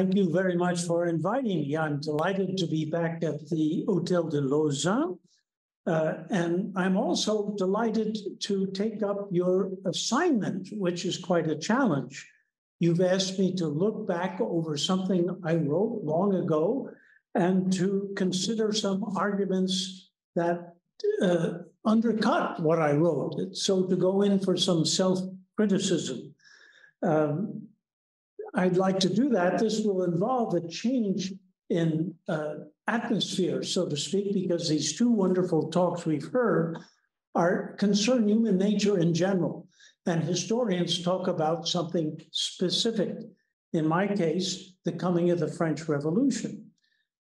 Thank you very much for inviting me. I'm delighted to be back at the Hôtel de Lausanne. And I'm also delighted to take up your assignment, which is quite a challenge. You've asked me to look back over something I wrote long ago and to consider some arguments that undercut what I wrote. So to go in for some self-criticism. I'd like to do that. This will involve a change in atmosphere, so to speak, because these two wonderful talks we've heard concern human nature in general. And historians talk about something specific. In my case, the coming of the French Revolution.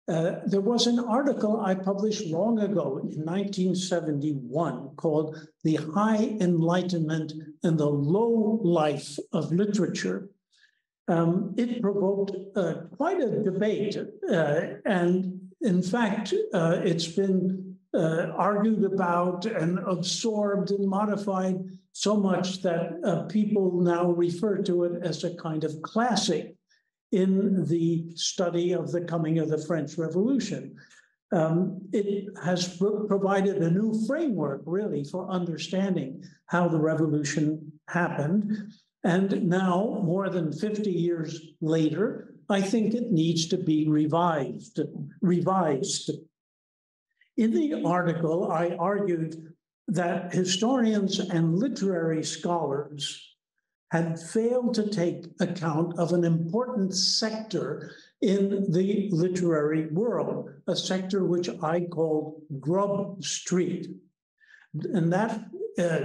There was an article I published long ago in 1971 called The High Enlightenment and the Low Life of Literature. It provoked quite a debate, and in fact, it's been argued about and absorbed and modified so much that people now refer to it as a kind of classic in the study of the coming of the French Revolution. It has provided a new framework, really, for understanding how the revolution happened. And now, more than 50 years later, I think it needs to be revised. In the article, I argued that historians and literary scholars had failed to take account of an important sector in the literary world, a sector which I called Grub Street. And that,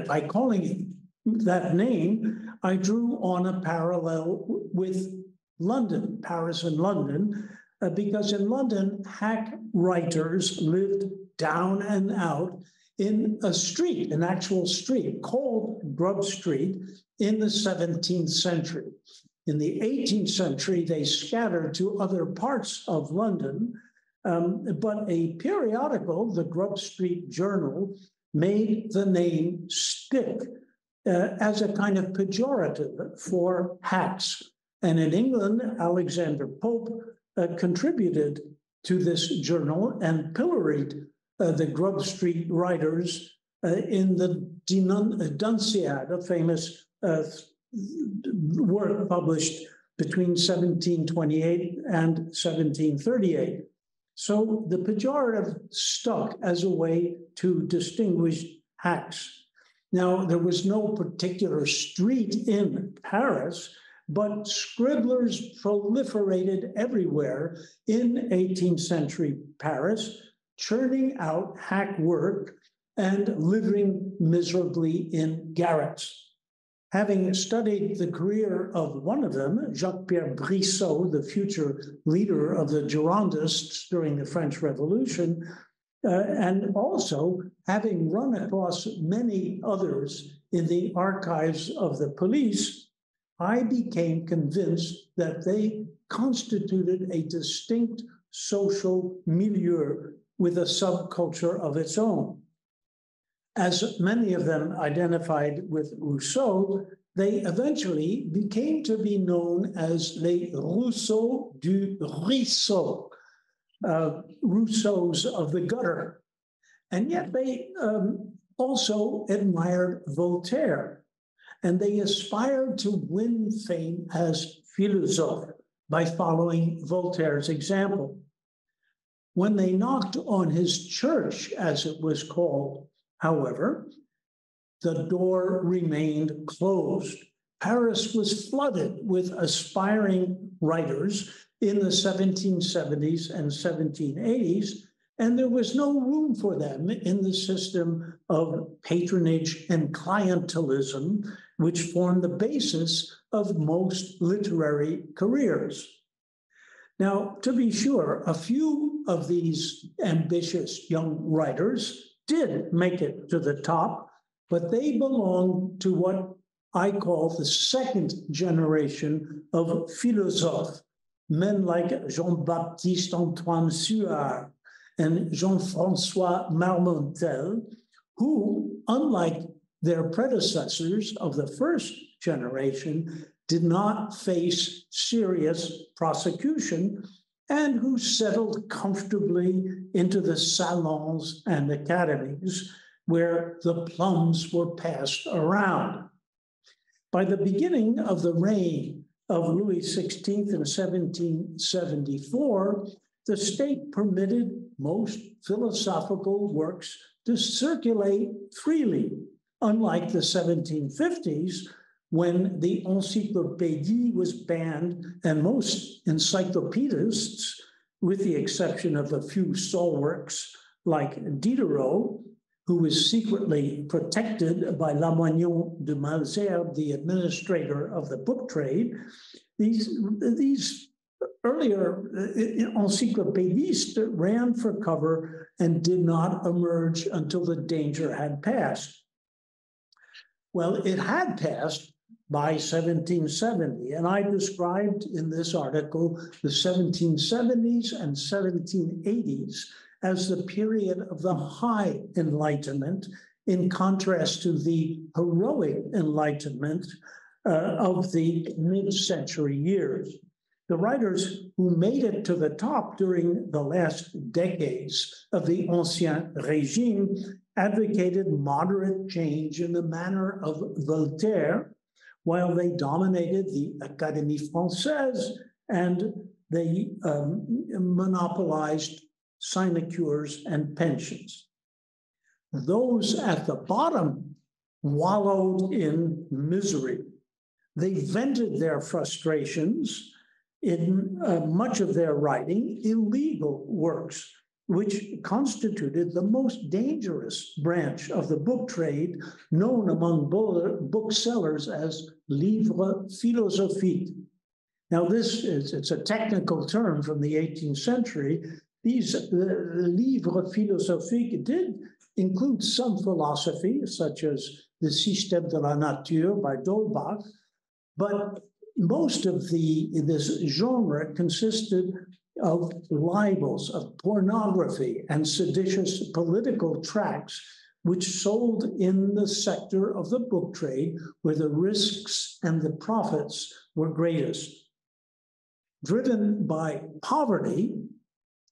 by calling it that name, I drew on a parallel with London, Paris and London, because in London, hack writers lived down and out in a street, an actual street called Grub Street in the 17th century. In the 18th century, they scattered to other parts of London, but a periodical, the Grub Street Journal, made the name stick as a kind of pejorative for hacks. And in England, Alexander Pope contributed to this journal and pilloried the Grub Street writers in the Dunciad, a famous work published between 1728 and 1738. So the pejorative stuck as a way to distinguish hacks. Now, there was no particular street in Paris, but scribblers proliferated everywhere in 18th century Paris, churning out hack work and living miserably in garrets. Having studied the career of one of them, Jacques-Pierre Brissot, the future leader of the Girondists during the French Revolution, and also having run across many others in the archives of the police, I became convinced that they constituted a distinct social milieu with a subculture of its own. As many of them identified with Rousseau, they eventually became to be known as les Rousseaux du ruisseau, Rousseaus of the gutter. And yet they also admired Voltaire, and they aspired to win fame as philosophe by following Voltaire's example. When they knocked on his church, as it was called, however, the door remained closed. Paris was flooded with aspiring writers in the 1770s and 1780s, and there was no room for them in the system of patronage and clientelism, which formed the basis of most literary careers. Now, to be sure, a few of these ambitious young writers did make it to the top, but they belonged to what I call the second generation of philosophes, men like Jean-Baptiste Antoine Suard and Jean-François Marmontel, who, unlike their predecessors of the first generation, did not face serious prosecution and who settled comfortably into the salons and academies where the plums were passed around. By the beginning of the reign of Louis XVI in 1774, the state permitted most philosophical works to circulate freely, unlike the 1750s, when the encyclopédie was banned and most encyclopedists, with the exception of a few stalwarts like Diderot, who was secretly protected by Lamoignon de Malesherbes, the administrator of the book trade, these earlier encyclopédistes ran for cover and did not emerge until the danger had passed. Well, it had passed by 1770, and I described in this article the 1770s and 1780s as the period of the high Enlightenment, in contrast to the heroic Enlightenment of the mid-century years. The writers who made it to the top during the last decades of the Ancien Régime advocated moderate change in the manner of Voltaire, while they dominated the Académie française and they monopolized sinecures and pensions. Those at the bottom wallowed in misery. They vented their frustrations in much of their writing, illegal works, which constituted the most dangerous branch of the book trade, known among booksellers as livres philosophiques. Now, it's a technical term from the 18th century. These livres philosophiques did include some philosophy, such as the Système de la Nature by D'Holbach, but most of this genre consisted of libels, of pornography, and seditious political tracts, which sold in the sector of the book trade where the risks and the profits were greatest. Driven by poverty,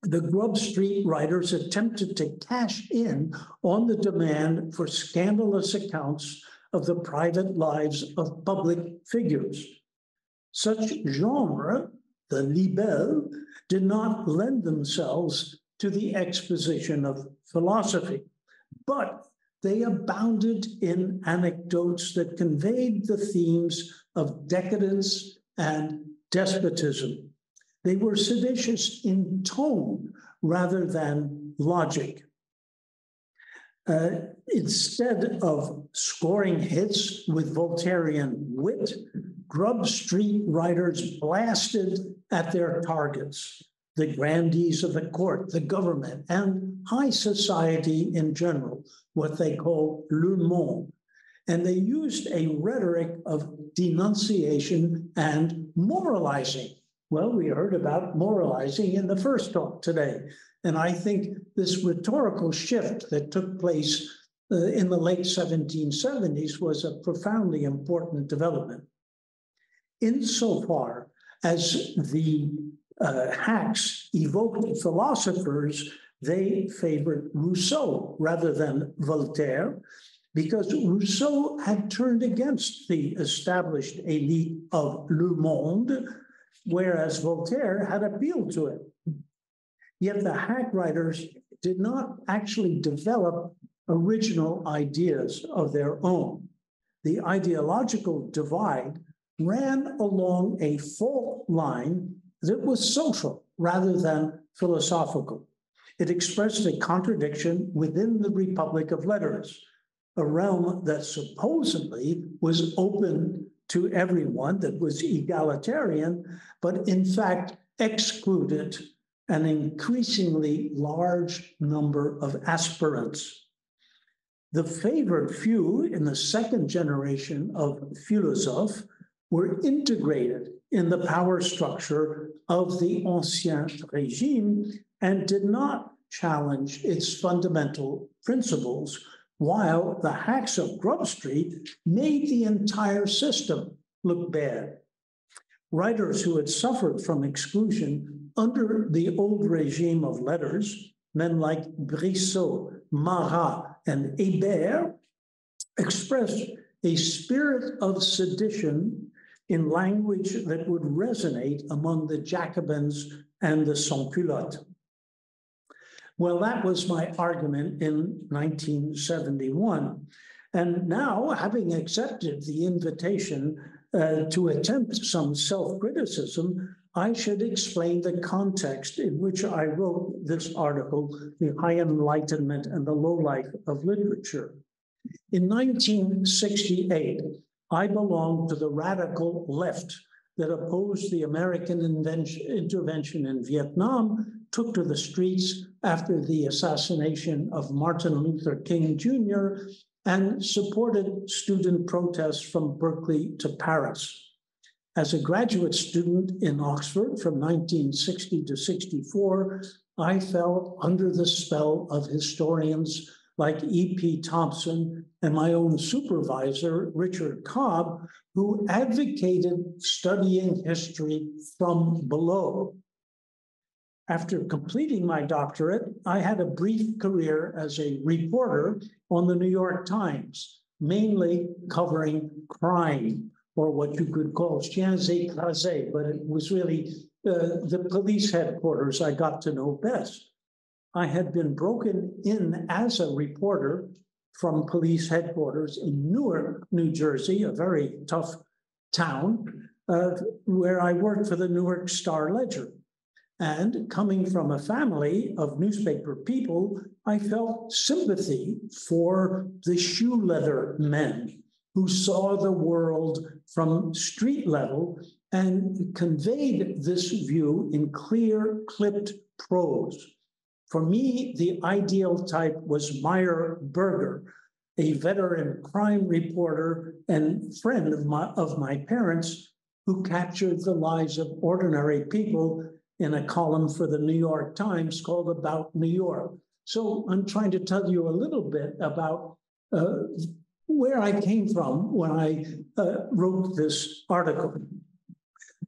the Grub Street writers attempted to cash in on the demand for scandalous accounts of the private lives of public figures. Such genre, the libelles, did not lend themselves to the exposition of philosophy, but they abounded in anecdotes that conveyed the themes of decadence and despotism. They were seditious in tone rather than logic. Instead of scoring hits with Voltairean wit, Grub Street writers blasted at their targets, the grandees of the court, the government, and high society in general, what they call le monde. And they used a rhetoric of denunciation and moralizing. Well, we heard about moralizing in the first talk today. And I think this rhetorical shift that took place in the late 1770s was a profoundly important development. Insofar as the hacks evoked philosophers, they favored Rousseau rather than Voltaire, because Rousseau had turned against the established elite of Le Monde, whereas Voltaire had appealed to it. Yet the hack writers did not actually develop original ideas of their own. The ideological divide ran along a fault line that was social rather than philosophical. It expressed a contradiction within the Republic of Letters, a realm that supposedly was open to everyone, that was egalitarian, but in fact excluded an increasingly large number of aspirants. The favored few in the second generation of philosophes were integrated in the power structure of the Ancien Régime and did not challenge its fundamental principles, while the hacks of Grub Street made the entire system look bad. Writers who had suffered from exclusion under the old regime of letters, men like Brissot, Marat, and Hébert, expressed a spirit of sedition in language that would resonate among the Jacobins and the sans-culottes. Well, that was my argument in 1971. And now, having accepted the invitation to attempt some self-criticism, I should explain the context in which I wrote this article, The High Enlightenment and the Low Life of Literature. In 1968, I belonged to the radical left that opposed the American intervention in Vietnam, took to the streets after the assassination of Martin Luther King Jr., and supported student protests from Berkeley to Paris. As a graduate student in Oxford from 1960 to 64, I fell under the spell of historians like E.P. Thompson and my own supervisor, Richard Cobb, who advocated studying history from below. After completing my doctorate, I had a brief career as a reporter on the New York Times, mainly covering crime, or what you could call chiens écrasés, but it was really the police headquarters I got to know best. I had been broken in as a reporter from police headquarters in Newark, New Jersey, a very tough town, where I worked for the Newark Star-Ledger. And coming from a family of newspaper people, I felt sympathy for the shoe leather men who saw the world from street level and conveyed this view in clear, clipped prose. For me, the ideal type was Meyer Berger, a veteran crime reporter and friend of my parents, who captured the lives of ordinary people in a column for the New York Times called About New York. So I'm trying to tell you a little bit about where I came from when I wrote this article.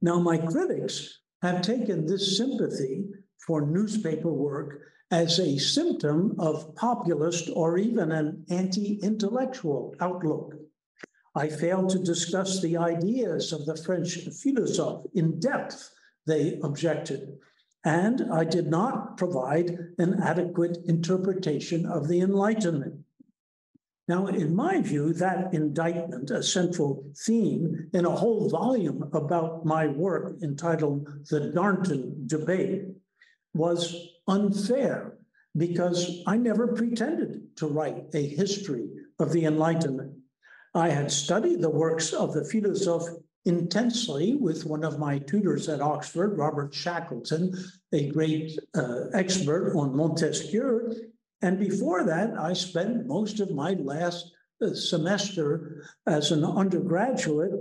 Now, my critics have taken this sympathy for newspaper work as a symptom of populist or even an anti-intellectual outlook. I failed to discuss the ideas of the French philosophe in depth, they objected, and I did not provide an adequate interpretation of the Enlightenment. Now, in my view, that indictment, a central theme in a whole volume about my work entitled The Darnton Debate, was unfair because I never pretended to write a history of the Enlightenment. I had studied the works of the philosophe intensely with one of my tutors at Oxford, Robert Shackleton, a great expert on Montesquieu. And before that, I spent most of my last semester as an undergraduate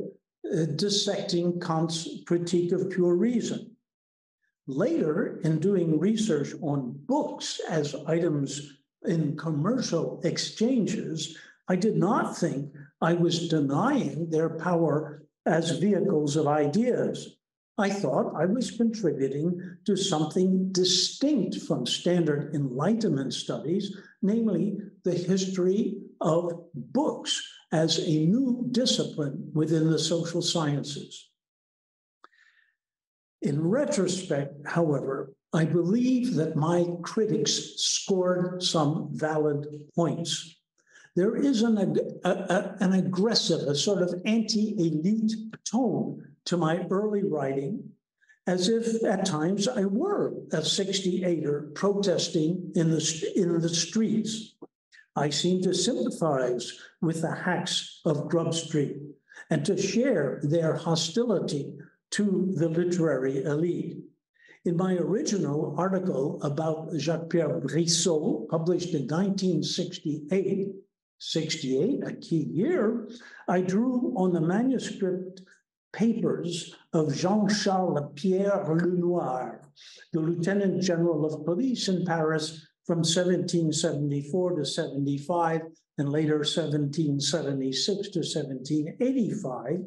dissecting Kant's Critique of Pure Reason. Later, in doing research on books as items in commercial exchanges, I did not think I was denying their power as vehicles of ideas. I thought I was contributing to something distinct from standard Enlightenment studies, namely the history of books as a new discipline within the social sciences. In retrospect, however, I believe that my critics scored some valid points. There is an aggressive, a sort of anti-elite tone to my early writing, as if at times I were a 68er protesting in the streets. I seem to sympathize with the hacks of Grub Street and to share their hostility to the literary elite. In my original article about Jacques-Pierre Brissot, published in 1968, a key year, I drew on the manuscript papers of Jean-Charles Pierre Lenoir, the Lieutenant General of Police in Paris from 1774 to 75, and later 1776 to 1785,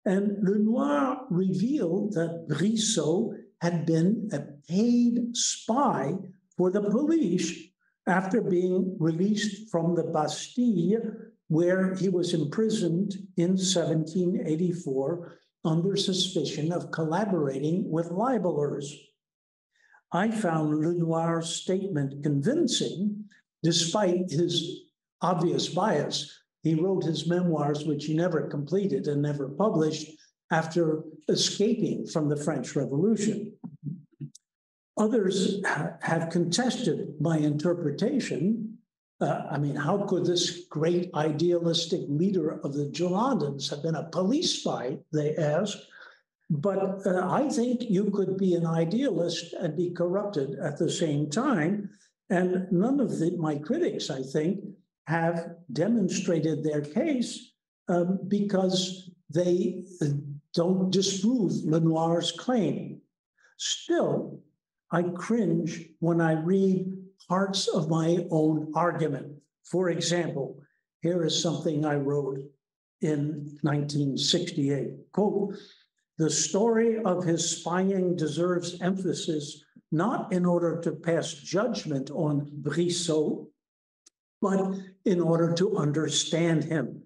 And Lenoir revealed that Brissot had been a paid spy for the police after being released from the Bastille, where he was imprisoned in 1784 under suspicion of collaborating with libelers. I found Lenoir's statement convincing, despite his obvious bias. He wrote his memoirs, which he never completed and never published, after escaping from the French Revolution. Others have contested my interpretation. How could this great idealistic leader of the Girondins have been a police spy, they ask. But I think you could be an idealist and be corrupted at the same time. And none of my critics, I think, have demonstrated their case because they don't disprove Lenoir's claim. Still, I cringe when I read parts of my own argument. For example, here is something I wrote in 1968. Quote, "The story of his spying deserves emphasis, not in order to pass judgment on Brissot, but in order to understand him.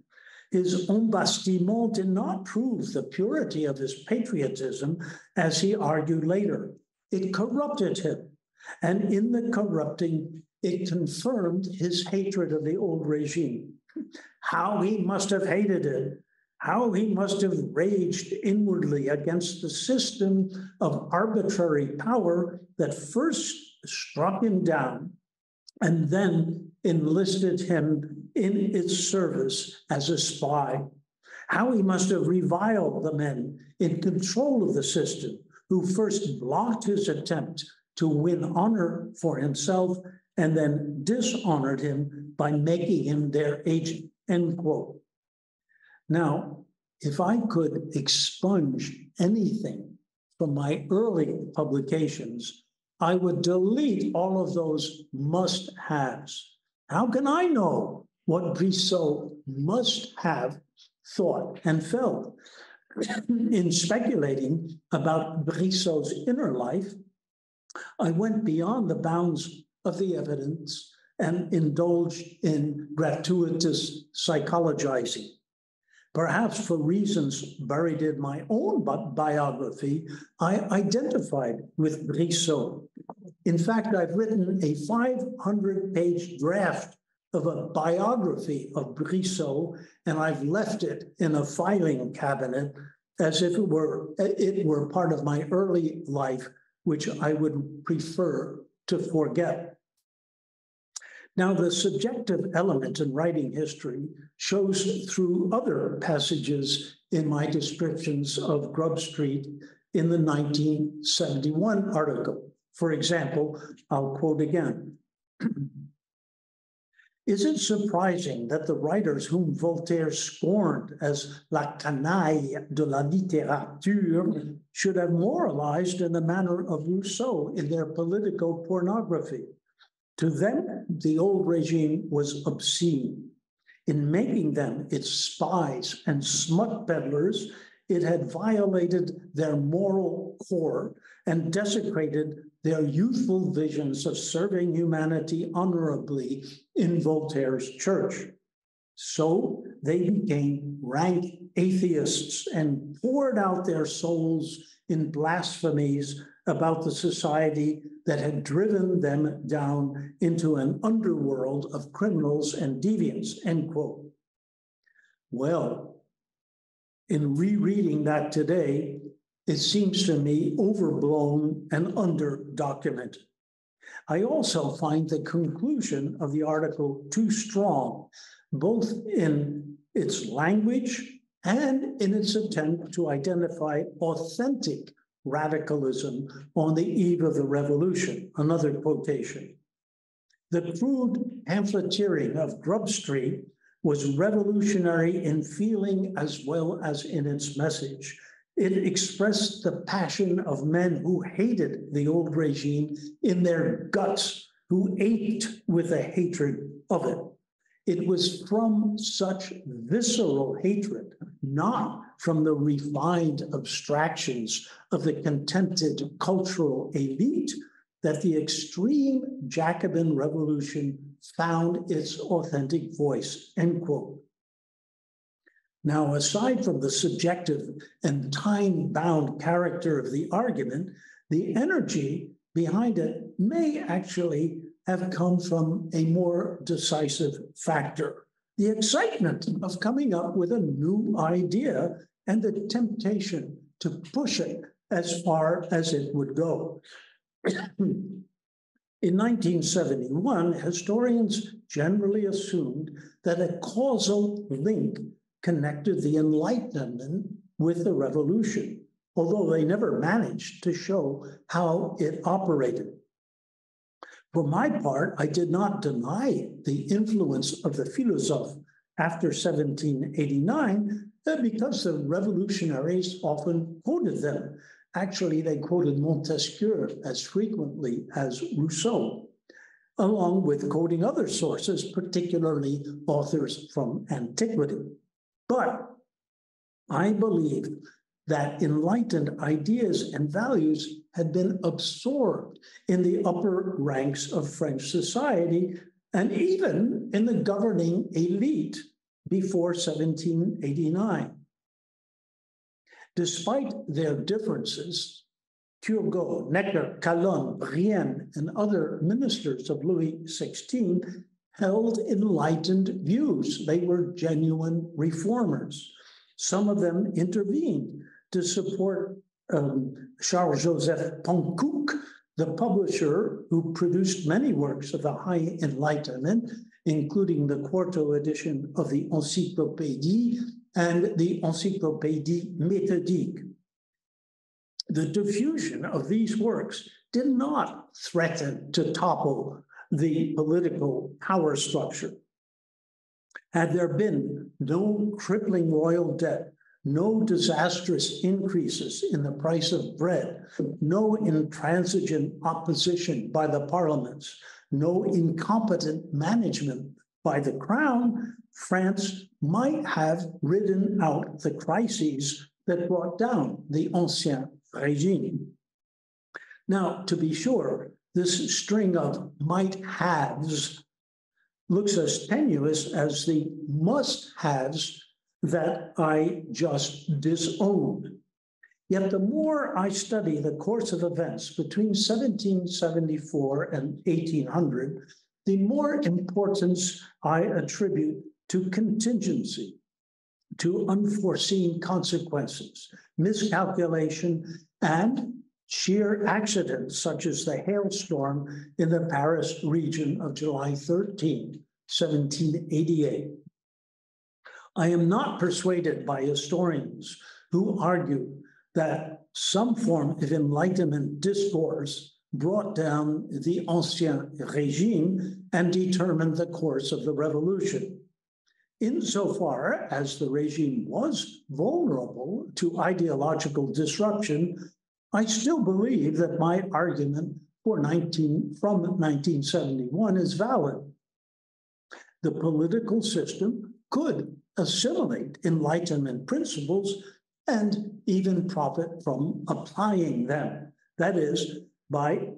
His embastillement did not prove the purity of his patriotism, as he argued later. It corrupted him, and in the corrupting, it confirmed his hatred of the old regime. How he must have hated it, how he must have raged inwardly against the system of arbitrary power that first struck him down and then enlisted him in its service as a spy. How he must have reviled the men in control of the system who first blocked his attempt to win honor for himself and then dishonored him by making him their agent," end quote. Now, if I could expunge anything from my early publications, I would delete all of those must-haves. How can I know what Brissot must have thought and felt? In speculating about Brissot's inner life, I went beyond the bounds of the evidence and indulged in gratuitous psychologizing. Perhaps for reasons buried in my own biography, I identified with Brissot. In fact, I've written a 500-page draft of a biography of Brissot, and I've left it in a filing cabinet as if it were part of my early life, which I would prefer to forget. Now, the subjective element in writing history shows through other passages in my descriptions of Grub Street in the 1971 article. For example, I'll quote again. "Is it surprising that the writers whom Voltaire scorned as la canaille de la littérature should have moralized in the manner of Rousseau in their political pornography? To them, the old regime was obscene. In making them its spies and smut peddlers, it had violated their moral core and desecrated their youthful visions of serving humanity honorably in Voltaire's church. So they became rank atheists and poured out their souls in blasphemies about the society that had driven them down into an underworld of criminals and deviants," end quote. Well, in rereading that today, it seems to me overblown and under-documented. I also find the conclusion of the article too strong, both in its language and in its attempt to identify authentic radicalism on the eve of the revolution, another quotation. "The crude pamphleteering of Grub Street was revolutionary in feeling as well as in its message. It expressed the passion of men who hated the old regime in their guts, who ached with a hatred of it. It was from such visceral hatred not from the refined abstractions of the contented cultural elite, that the extreme Jacobin revolution found its authentic voice, end quote. Now, aside from the subjective and time-bound character of the argument, the energy behind it may actually have come from a more decisive factor: the excitement of coming up with a new idea and the temptation to push it as far as it would go. In 1971, historians generally assumed that a causal link connected the Enlightenment with the Revolution, although they never managed to show how it operated. For my part, I did not deny the influence of the philosophes after 1789 because the revolutionaries often quoted them. Actually, they quoted Montesquieu as frequently as Rousseau, along with quoting other sources, particularly authors from antiquity. But I believe that enlightened ideas and values had been absorbed in the upper ranks of French society and even in the governing elite before 1789. Despite their differences, Turgot, Necker, Calonne, Brienne, and other ministers of Louis XVI held enlightened views. They were genuine reformers. Some of them intervened to support Charles-Joseph Panckoucke, the publisher who produced many works of the High Enlightenment, including the quarto edition of the Encyclopédie and the Encyclopédie méthodique. The diffusion of these works did not threaten to topple the political power structure. Had there been no crippling royal debt, no disastrous increases in the price of bread, no intransigent opposition by the parliaments, no incompetent management by the crown, France might have ridden out the crises that brought down the Ancien Régime. Now, to be sure, this string of might-haves looks as tenuous as the must-haves that I just disowned. Yet the more I study the course of events between 1774 and 1800, the more importance I attribute to contingency, to unforeseen consequences, miscalculation, and sheer accidents such as the hailstorm in the Paris region of July 13, 1788. I am not persuaded by historians who argue that some form of Enlightenment discourse brought down the Ancien Régime and determined the course of the revolution. Insofar as the regime was vulnerable to ideological disruption, I still believe that my argument from 1971 is valid. The political system could assimilate Enlightenment principles and even profit from applying them. That is, by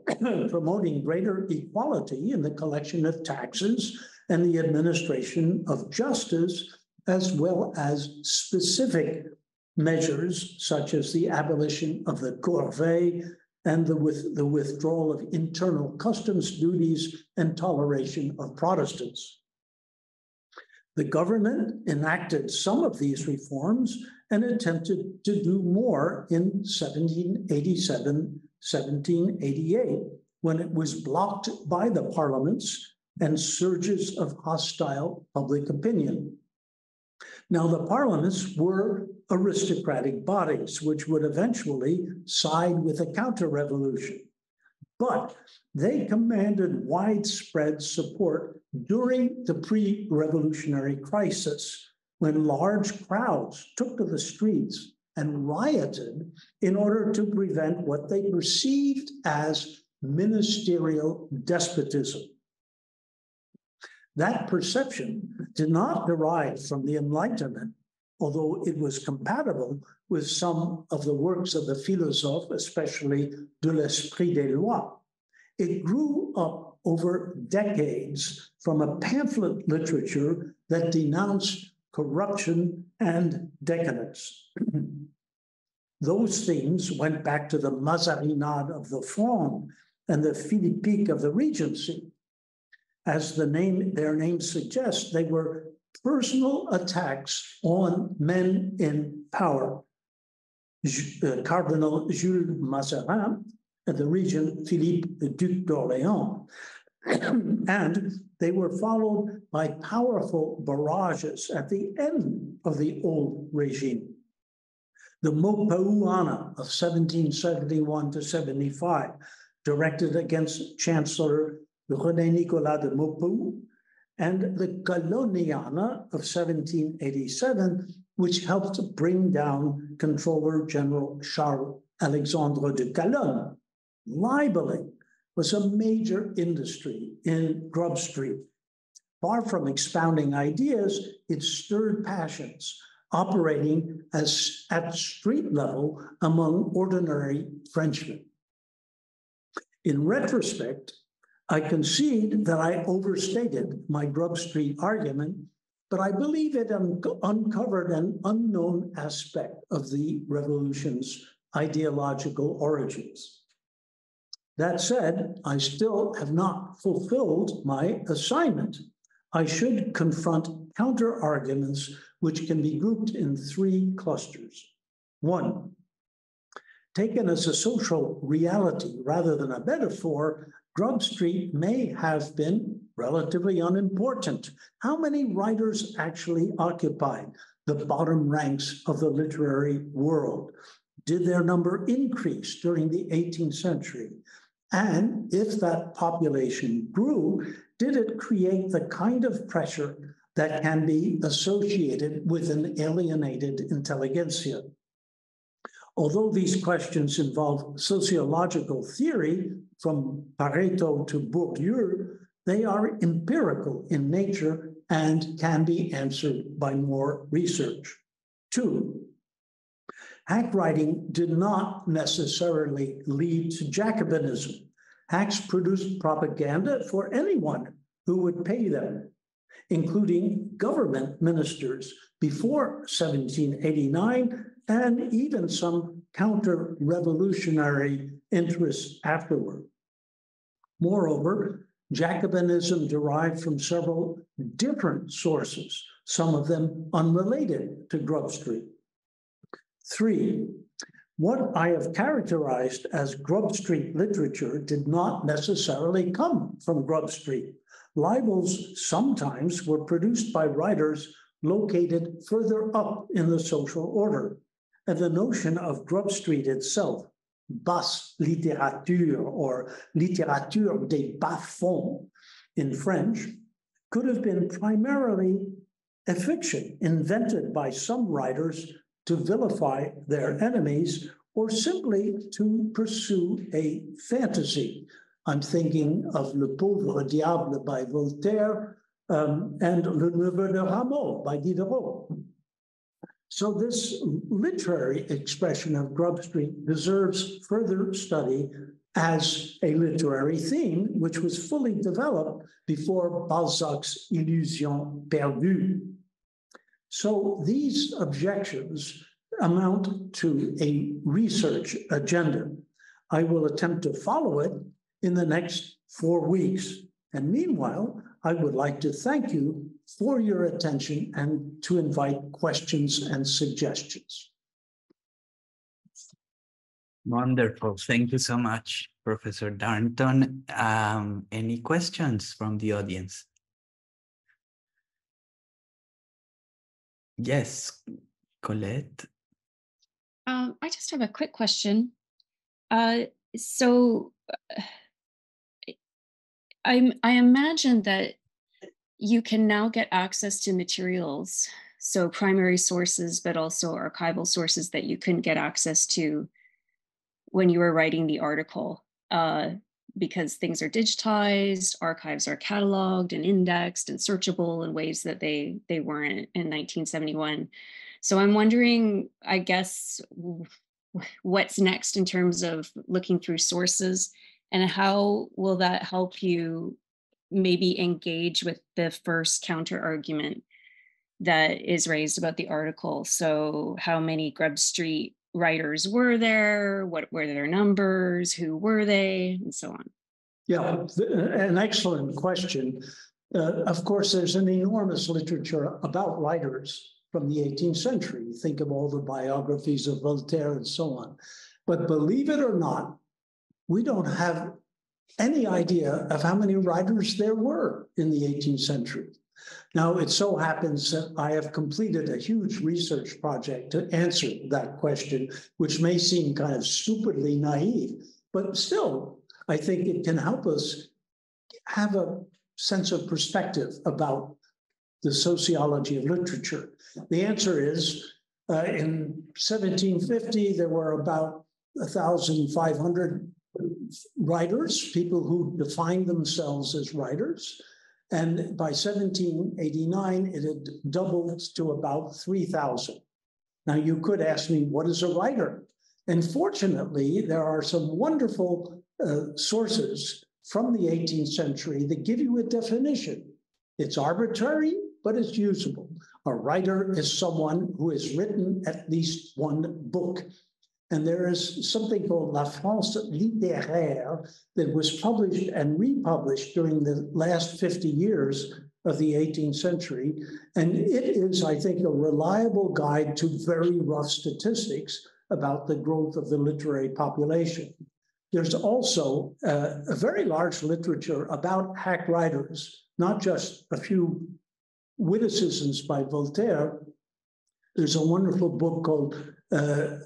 promoting greater equality in the collection of taxes and the administration of justice, as well as specific measures such as the abolition of the corvée and the withdrawal of internal customs duties and toleration of Protestants. The government enacted some of these reforms and attempted to do more in 1787, 1788, when it was blocked by the parliaments and surges of hostile public opinion. Now, the parliaments were aristocratic bodies, which would eventually side with a counter-revolution. But they commanded widespread support during the pre-revolutionary crisis, when large crowds took to the streets and rioted in order to prevent what they perceived as ministerial despotism. That perception did not derive from the Enlightenment, although it was compatible with some of the works of the philosophes, especially de l'esprit des lois. It grew up over decades from a pamphlet literature that denounced corruption and decadence. Those themes went back to the Mazarinade of the Fronde and the Philippique of the Regency. As their name suggests, they were personal attacks on men in power. Cardinal Jules Mazarin and the regent Philippe, the Duc d'Orléans. And they were followed by powerful barrages at the end of the old regime. The Maupeouana of 1771 to 75, directed against Chancellor René Nicolas de Maupeou, and the Coloniana of 1787, which helped bring down Controller General Charles Alexandre de Calonne. Libeling was a major industry in Grub Street. Far from expounding ideas, it stirred passions, operating at street level among ordinary Frenchmen. In retrospect, I concede that I overstated my Grub Street argument, but I believe it uncovered an unknown aspect of the revolution's ideological origins. That said, I still have not fulfilled my assignment. I should confront counter-arguments which can be grouped in three clusters. One, taken as a social reality rather than a metaphor, Grub Street may have been relatively unimportant. How many writers actually occupied the bottom ranks of the literary world? Did their number increase during the 18th century? And if that population grew, did it create the kind of pressure that can be associated with an alienated intelligentsia? Although these questions involve sociological theory, from Pareto to Bourdieu, they are empirical in nature and can be answered by more research. Two, hack writing did not necessarily lead to Jacobinism. Hacks produced propaganda for anyone who would pay them, including government ministers before 1789 and even some counter-revolutionary interests afterward. Moreover, Jacobinism derived from several different sources, some of them unrelated to Grub Street. Three, what I have characterized as Grub Street literature did not necessarily come from Grub Street. Libels sometimes were produced by writers located further up in the social order, and the notion of Grub Street itself, basse littérature or littérature des bas-fonds in French, could have been primarily a fiction invented by some writers to vilify their enemies or simply to pursue a fantasy. I'm thinking of Le Pauvre Diable by Voltaire and Le Neveu de Rameau by Diderot. So this literary expression of Grub Street deserves further study as a literary theme, which was fully developed before Balzac's Illusion perdue. So these objections amount to a research agenda. I will attempt to follow it in the next 4 weeks. And meanwhile, I would like to thank you for your attention and to invite questions and suggestions. Wonderful. Thank you so much, Professor Darnton. Any questions from the audience? Yes, Colette. I just have a quick question. I imagine that you can now get access to materials, so primary sources, but also archival sources that you couldn't get access to when you were writing the article. because things are digitized, archives are cataloged and indexed and searchable in ways that they weren't in 1971. So I'm wondering, I guess, what's next in terms of looking through sources, and how will that help you maybe engage with the first counter argument that is raised about the article? So how many Grub Street writers were there? What were their numbers? Who were they? And so on. Yeah, an excellent question. Of course, there's an enormous literature about writers from the 18th century. Think of all the biographies of Voltaire and so on. But believe it or not, we don't have any idea of how many writers there were in the 18th century. Now, it so happens that I have completed a huge research project to answer that question, which may seem kind of stupidly naive, but still, I think it can help us have a sense of perspective about the sociology of literature. The answer is, in 1750, there were about 1,500 writers, people who defined themselves as writers. And by 1789, it had doubled to about 3,000. Now, you could ask me, what is a writer? And fortunately, there are some wonderful sources from the 18th century that give you a definition. It's arbitrary, but it's usable. A writer is someone who has written at least one book. And there is something called La France littéraire that was published and republished during the last 50 years of the 18th century. And it is, I think, a reliable guide to very rough statistics about the growth of the literary population. There's also a very large literature about hack writers, not just a few witticisms by Voltaire. There's a wonderful book called Le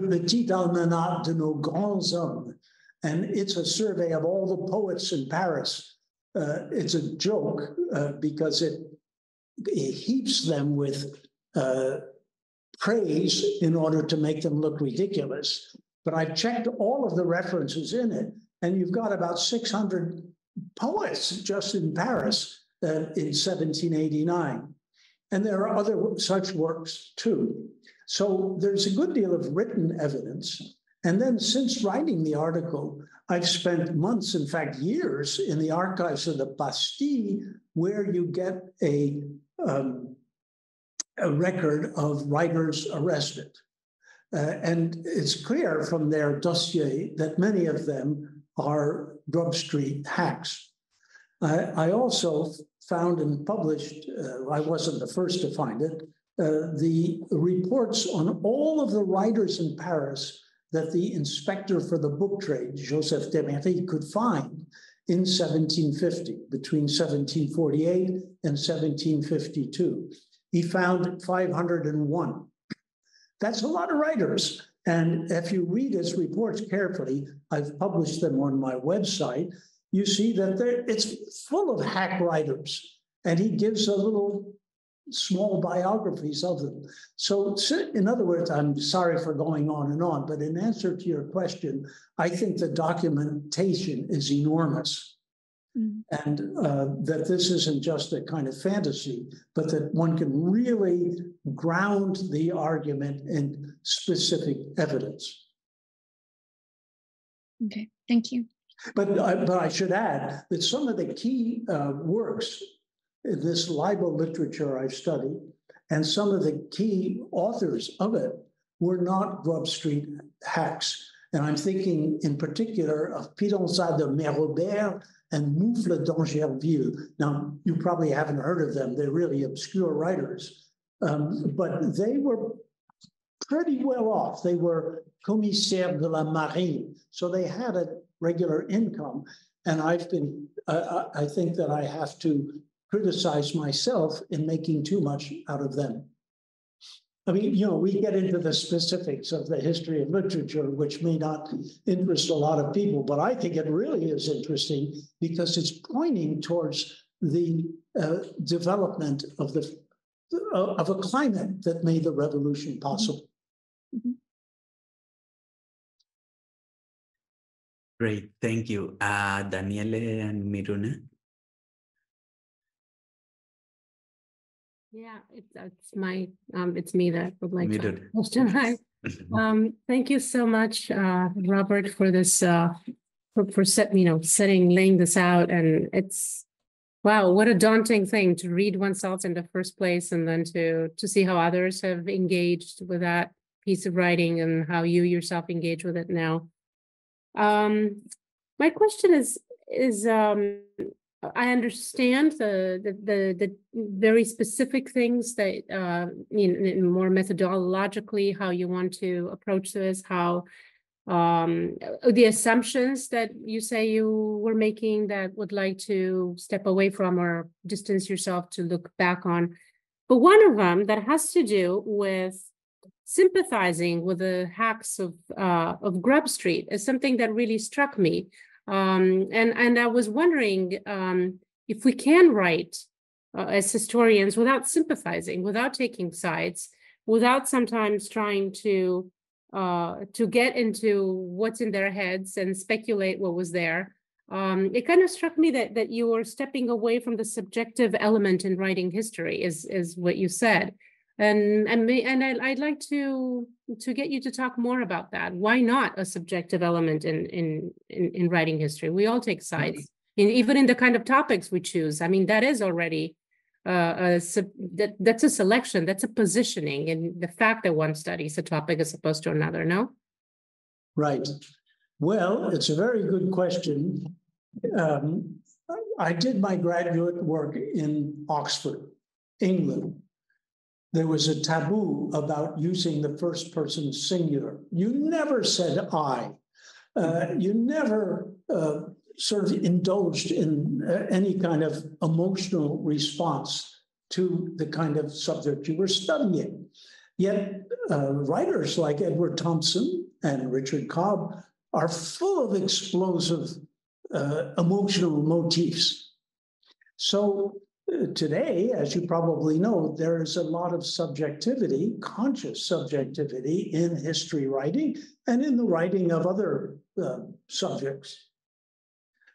Petit Almanach de nos Grands Hommes, and it's a survey of all the poets in Paris. It's a joke because it heaps them with praise in order to make them look ridiculous. But I've checked all of the references in it, and you've got about 600 poets just in Paris in 1789. And there are other such works too. So there's a good deal of written evidence. And then since writing the article, I've spent months, in fact, years in the archives of the Bastille, where you get a record of writers arrested. And it's clear from their dossier that many of them are Grub Street hacks. I also found and published, I wasn't the first to find it, the reports on all of the writers in Paris that the inspector for the book trade, Joseph Demery, could find in 1750, between 1748 and 1752. He found 501. That's a lot of writers. And if you read his reports carefully, I've published them on my website, you see that it's full of hack writers. And he gives a little small biographies of them. So in other words, I'm sorry for going on, but in answer to your question, I think the documentation is enormous. And that this isn't just a kind of fantasy, but that one can really ground the argument in specific evidence. Okay, thank you. But I should add that some of the key works in this libel literature I've studied, and some of the key authors of it were not Grub Street hacks. And I'm thinking in particular of Pironzat de Mérobert and Moufle d'Angerville. Now, you probably haven't heard of them. They're really obscure writers, but they were pretty well off. They were commissaires de la marine, so they had a regular income. And I think that I have to criticize myself in making too much out of them. I mean, we get into the specifics of the history of literature, which may not interest a lot of people, but I think it really is interesting because it's pointing towards the development of a climate that made the revolution possible. Great, thank you. Daniele and Miruna. Yeah, it's me that would like to ask Miruna. a question. Hi. Thank you so much, Robert, for this laying this out. And it's wow, what a daunting thing to read oneself in the first place, and then to see how others have engaged with that piece of writing and how you yourself engage with it now. My question is I understand the very specific things that more methodologically how you want to approach this, how the assumptions that you say you were making that would like to step away from or distance yourself to look back on. But one of them that has to do with sympathizing with the hacks of Grub Street is something that really struck me. And I was wondering if we can write as historians without sympathizing, without taking sides, without sometimes trying to get into what's in their heads and speculate what was there. It kind of struck me that you were stepping away from the subjective element in writing history, is what you said. And I'd like to get you to talk more about that. Why not a subjective element in writing history? We all take sides, even in the kind of topics we choose. I mean, that is already that's a selection, that's a positioning, and the fact that one studies a topic as opposed to another. No, right. Well, it's a very good question. I did my graduate work in Oxford, England. There was a taboo about using the first person singular. You never said I. You never sort of indulged in any kind of emotional response to the kind of subject you were studying. Yet writers like Edward Thompson and Richard Cobb are full of explosive emotional motifs. So today, as you probably know, there is a lot of subjectivity, conscious subjectivity in history writing and in the writing of other subjects.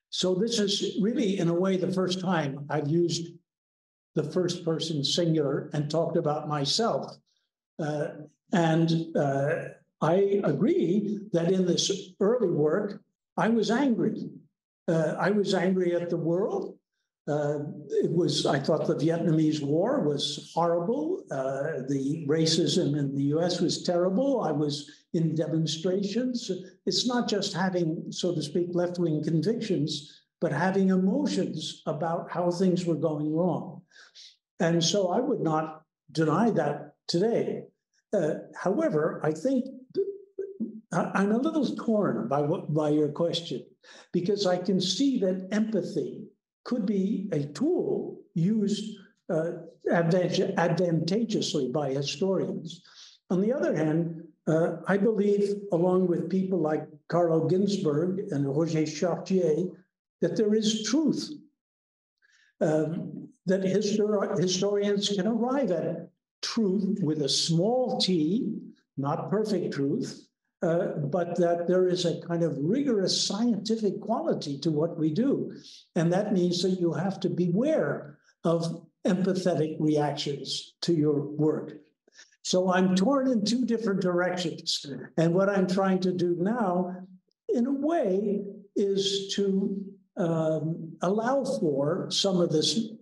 So this is really, in a way, the first time I've used the first person singular and talked about myself. I agree that in this early work, I was angry. I was angry at the world. I thought the Vietnamese War was horrible. The racism in the US was terrible. I was in demonstrations. It's not just having, so to speak, left-wing convictions, but having emotions about how things were going wrong. And so I would not deny that today. However, I think I'm a little torn by your question, because I can see that empathy could be a tool used advantageously by historians. On the other hand, I believe, along with people like Carlo Ginzburg and Roger Chartier, that there is truth, that historians can arrive at truth with a small t, not perfect truth, but that there is a kind of rigorous scientific quality to what we do. And that means that you have to beware of empathetic reactions to your work. So I'm torn in two different directions. And what I'm trying to do now, in a way, is to allow for some of this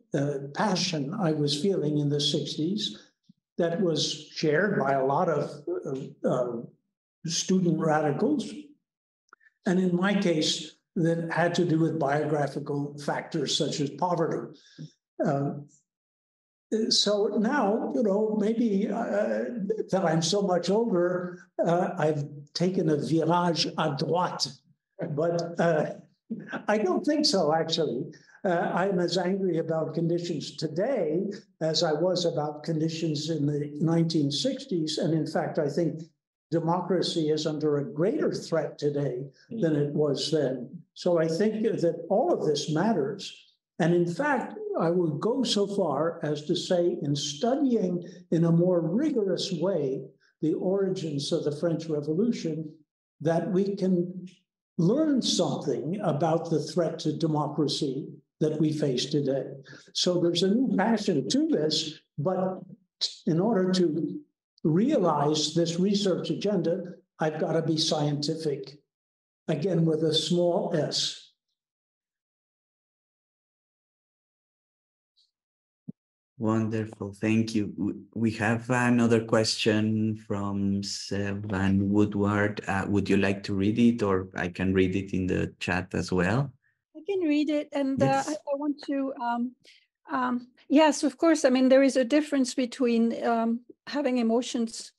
passion I was feeling in the 60s that was shared by a lot of student radicals. And in my case, that had to do with biographical factors such as poverty. So now, maybe that I'm so much older, I've taken a virage à droite, but I don't think so, actually. I'm as angry about conditions today as I was about conditions in the 1960s. And in fact, I think democracy is under a greater threat today than it was then. So I think that all of this matters. And in fact, I would go so far as to say, in studying in a more rigorous way the origins of the French Revolution, that we can learn something about the threat to democracy that we face today. So there's a new passion to this, but in order to realize this research agenda, I've got to be scientific, again, with a small s. Wonderful, thank you. We have another question from Van Woodward. Would you like to read it, or I can read it in the chat as well? I can read it, and Yes. I want to, yes, of course. I mean, there is a difference between having emotions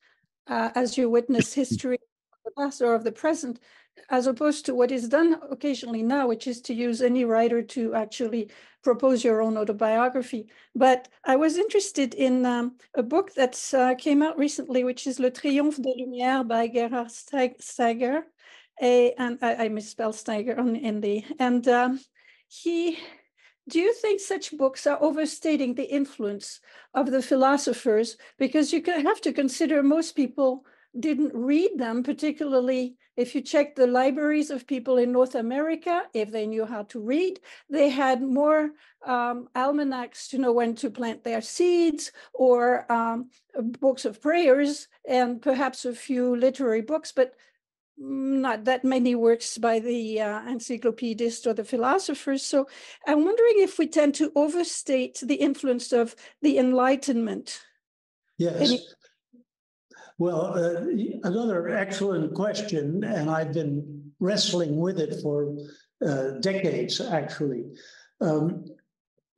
as you witness history of the past or of the present, as opposed to what is done occasionally now, which is to use any writer to actually propose your own autobiography. But I was interested in a book that came out recently, which is Le Triomphe des Lumières by Gerhard Steiger. And I misspelled Steiger in the, and do you think such books are overstating the influence of the philosophers? Because you have to consider most people didn't read them, particularly if you check the libraries of people in North America, if they knew how to read, they had more almanacs to know when to plant their seeds, or books of prayers, and perhaps a few literary books, but not that many works by the encyclopedists or the philosophers. So I'm wondering if we tend to overstate the influence of the Enlightenment. Yes. Well, another excellent question, and I've been wrestling with it for decades, actually.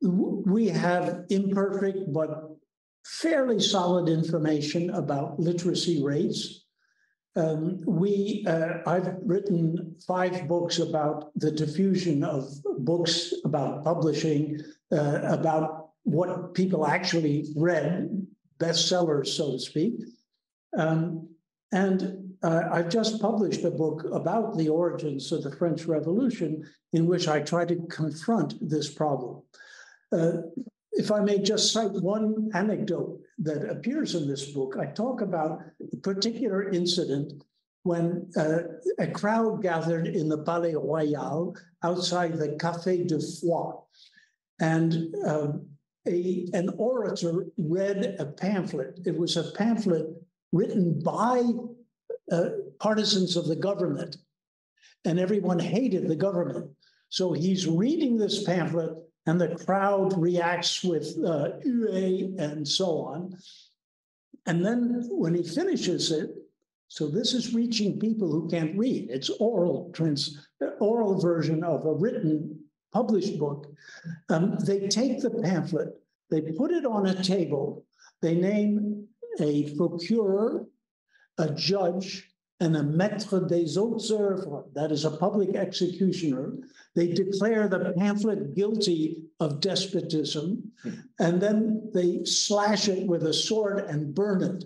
We have imperfect but fairly solid information about literacy rates. I've written 5 books about the diffusion of books, about publishing, about what people actually read, bestsellers, so to speak. I've just published a book about the origins of the French Revolution, in which I try to confront this problem. If I may just cite one anecdote that appears in this book, I talk about a particular incident when a crowd gathered in the Palais Royal outside the Café de Foix, and an orator read a pamphlet. It was a pamphlet written by partisans of the government, and everyone hated the government. So he's reading this pamphlet, and the crowd reacts with "Huée" and so on. And then when he finishes it, so this is reaching people who can't read. It's oral version of a written, published book. They take the pamphlet, they put it on a table, they name a procureur, a judge, and a maître des hautes œuvres, that is a public executioner. They declare the pamphlet guilty of despotism, and then they slash it with a sword and burn it.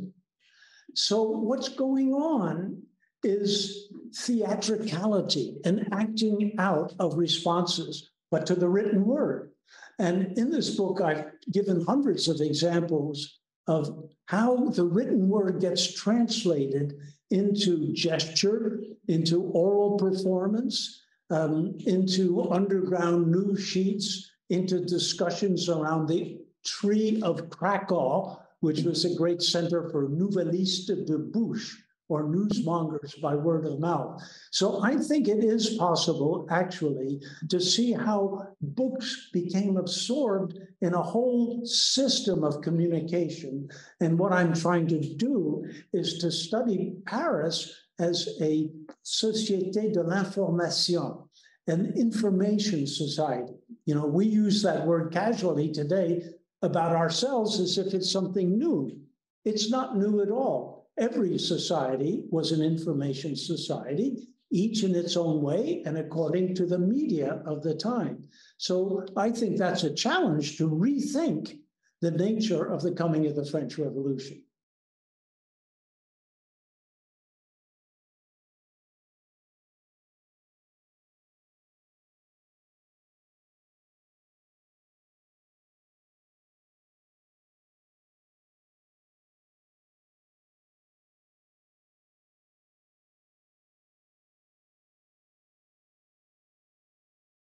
So what's going on is theatricality and acting out of responses, but to the written word. And in this book, I've given hundreds of examples of how the written word gets translated into gesture, into oral performance, into underground news sheets, into discussions around the tree of Krakow, which was a great center for nouvellistes de bouche, or newsmongers by word of mouth. So I think it is possible, actually, to see how books became absorbed in a whole system of communication. And what I'm trying to do is to study Paris as a société de l'information, an information society. You know, we use that word casually today about ourselves as if it's something new. It's not new at all. Every society was an information society, each in its own way and according to the media of the time. So I think that's a challenge to rethink the nature of the coming of the French Revolution.